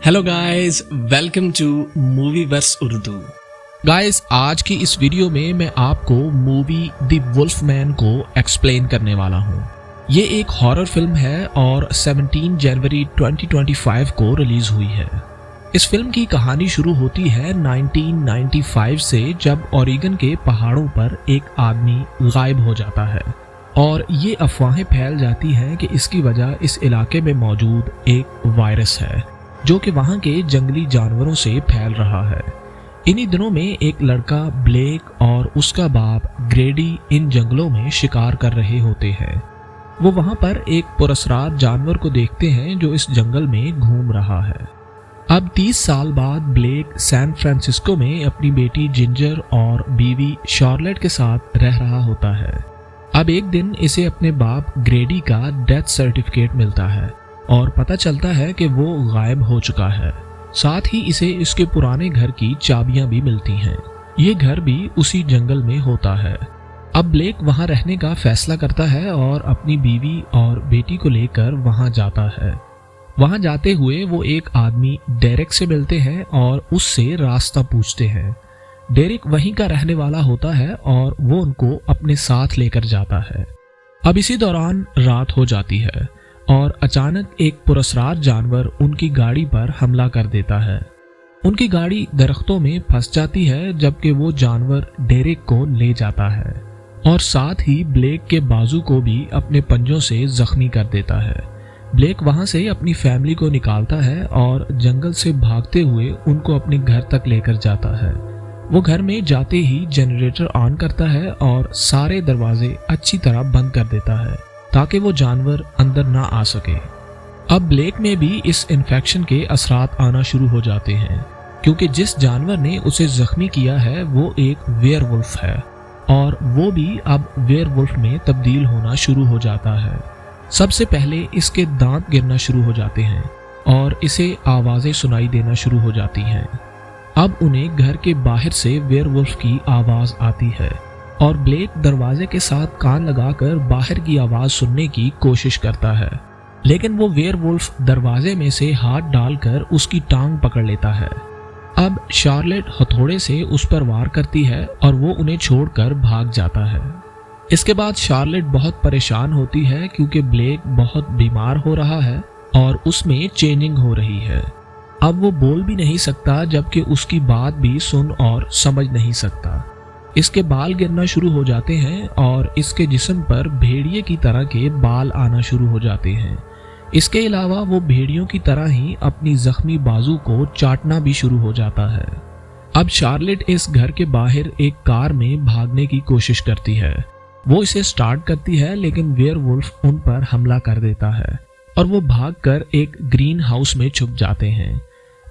Hello guys, welcome to Movieverse Urdu. Guys, आज की इस वीडियो में मैं आपको मूवी द वुल्फमैन को एक्सप्लेन करने वाला हूँ। ये एक हॉरर फिल्म है और 17 जनवरी 2025 को रिलीज हुई है। इस फिल्म की कहानी शुरू होती है 1995 से, जब ओरेगन के पहाड़ों पर एक आदमी गायब हो जाता है और ये अफवाहें फैल जाती हैं कि इसकी वजह इस इलाके में मौजूद एक वायरस है जो कि वहाँ के जंगली जानवरों से फैल रहा है। इन्हीं दिनों में एक लड़का ब्लेक और उसका बाप ग्रेडी इन जंगलों में शिकार कर रहे होते हैं। वो वहाँ पर एक पुरस्कार जानवर को देखते हैं जो इस जंगल में घूम रहा है। अब 30 साल बाद ब्लेक सैन फ्रांसिस्को में अपनी बेटी जिंजर और बीवी शार्लेट के साथ रह रहा होता है। अब एक दिन इसे अपने बाप ग्रेडी का डेथ सर्टिफिकेट मिलता है और पता चलता है कि वो गायब हो चुका है। साथ ही इसे इसके पुराने घर की चाबियां भी मिलती हैं। ये घर भी उसी जंगल में होता है। अब ब्लेक वहां रहने का फैसला करता है और अपनी बीवी और बेटी को लेकर वहां जाता है। वहां जाते हुए वो एक आदमी डेरेक से मिलते हैं और उससे रास्ता पूछते हैं। डेरेक वहीं का रहने वाला होता है और वो उनको अपने साथ लेकर जाता है। अब इसी दौरान रात हो जाती है और अचानक एक पुरस्कार जानवर उनकी गाड़ी पर हमला कर देता है। उनकी गाड़ी दरख्तों में फंस जाती है, जबकि वो जानवर डेरेक को ले जाता है और साथ ही ब्लेक के बाजू को भी अपने पंजों से जख्मी कर देता है। ब्लेक वहां से अपनी फैमिली को निकालता है और जंगल से भागते हुए उनको अपने घर तक लेकर जाता है। वो घर में जाते ही जनरेटर ऑन करता है और सारे दरवाजे अच्छी तरह बंद कर देता है ताकि वो जानवर अंदर ना आ सके। अब ब्लेक में भी इस इन्फेक्शन के असरात आना शुरू हो जाते हैं, क्योंकि जिस जानवर ने उसे जख्मी किया है वो एक वेयरवुल्फ है और वो भी अब वेयरवुल्फ में तब्दील होना शुरू हो जाता है। सबसे पहले इसके दांत गिरना शुरू हो जाते हैं और इसे आवाजें सुनाई देना शुरू हो जाती हैं। अब उन्हें घर के बाहर से वेयरवुल्फ की आवाज आती है और ब्लेक दरवाजे के साथ कान लगाकर बाहर की आवाज सुनने की कोशिश करता है, लेकिन वो वेयरवुल्फ दरवाजे में से हाथ डालकर उसकी टांग पकड़ लेता है। अब शार्लेट हथौड़े से उस पर वार करती है और वो उन्हें छोड़कर भाग जाता है। इसके बाद शार्लेट बहुत परेशान होती है क्योंकि ब्लेक बहुत बीमार हो रहा है और उसमें चेंजिंग हो रही है। अब वो बोल भी नहीं सकता, जबकि उसकी बात भी सुन और समझ नहीं सकता। इसके बाल गिरना शुरू हो जाते हैं और इसके जिस्म पर भेड़िए की तरह के बाल आना शुरू हो जाते हैं। इसके अलावा वो भेड़ियों की तरह ही अपनी जख्मी बाजू को चाटना भी शुरू हो जाता है। अब शार्लेट इस घर के बाहर एक कार में भागने की कोशिश करती है। वो इसे स्टार्ट करती है, लेकिन वेयरवुल्फ उन पर हमला कर देता है और वो भागकर एक ग्रीन हाउस में छुप जाते हैं।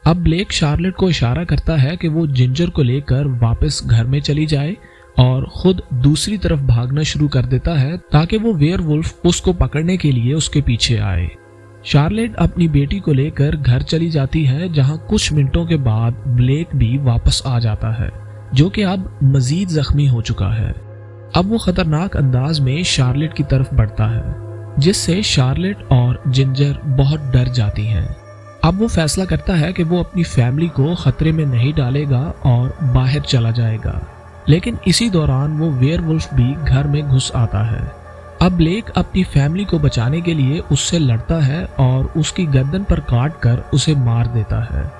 अब ब्लेक शार्लेट को इशारा करता है कि वो जिंजर को लेकर वापस घर में चली जाए और खुद दूसरी तरफ भागना शुरू कर देता है ताकि वो वेयरवुल्फ उसको पकड़ने के लिए उसके पीछे आए। शार्लेट अपनी बेटी को लेकर घर चली जाती है, जहां कुछ मिनटों के बाद ब्लेक भी वापस आ जाता है, जो कि अब मजीद जख्मी हो चुका है। अब वो खतरनाक अंदाज में शार्लेट की तरफ बढ़ता है, जिससे शार्लेट और जिंजर बहुत डर जाती हैं। अब वो फैसला करता है कि वो अपनी फैमिली को खतरे में नहीं डालेगा और बाहर चला जाएगा, लेकिन इसी दौरान वो वेयरवुल्फ भी घर में घुस आता है। अब ब्लेक अपनी फैमिली को बचाने के लिए उससे लड़ता है और उसकी गर्दन पर काट कर उसे मार देता है।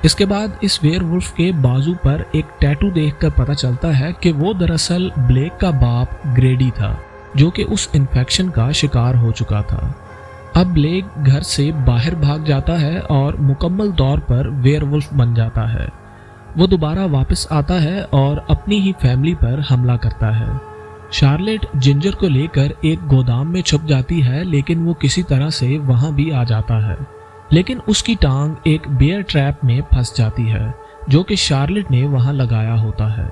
इसके बाद इस वेयरवुल्फ के बाजू पर एक टैटू देखकर पता चलता है कि वो दरअसल ब्लेक का बाप ग्रेडी था, जो कि उस इन्फेक्शन का शिकार हो चुका था। अब ब्लेक घर से बाहर भाग जाता है और मुकम्मल तौर पर वेयरवुल्फ बन जाता है। वो दोबारा वापस आता है और अपनी ही फैमिली पर हमला करता है। शार्लेट जिंजर को लेकर एक गोदाम में छुप जाती है, लेकिन वो किसी तरह से वहां भी आ जाता है, लेकिन उसकी टांग एक बेयर ट्रैप में फंस जाती है जो कि शार्लेट ने वहां लगाया होता है।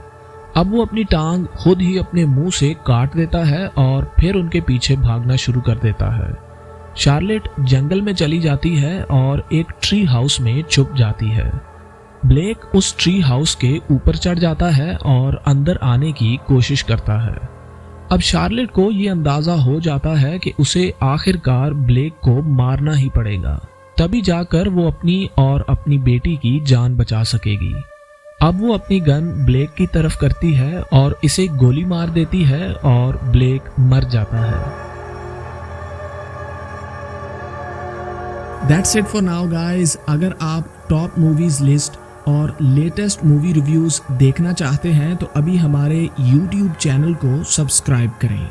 अब वो अपनी टांग खुद ही अपने मुंह से काट देता है और फिर उनके पीछे भागना शुरू कर देता है। शार्लेट जंगल में चली जाती है और एक ट्री हाउस में छुप जाती है। ब्लेक उस ट्री हाउस के ऊपर चढ़ जाता है और अंदर आने की कोशिश करता है। अब शार्लेट को ये अंदाजा हो जाता है कि उसे आखिरकार ब्लेक को मारना ही पड़ेगा। तभी जाकर वो अपनी और अपनी बेटी की जान बचा सकेगी। अब वो अपनी गन ब्लेक की तरफ करती है और इसे गोली मार देती है और ब्लेक मर जाता है। That's it for now guys। अगर आप टॉप मूवीज लिस्ट और लेटेस्ट मूवी रिव्यूज देखना चाहते हैं तो अभी हमारे YouTube चैनल को सब्सक्राइब करें।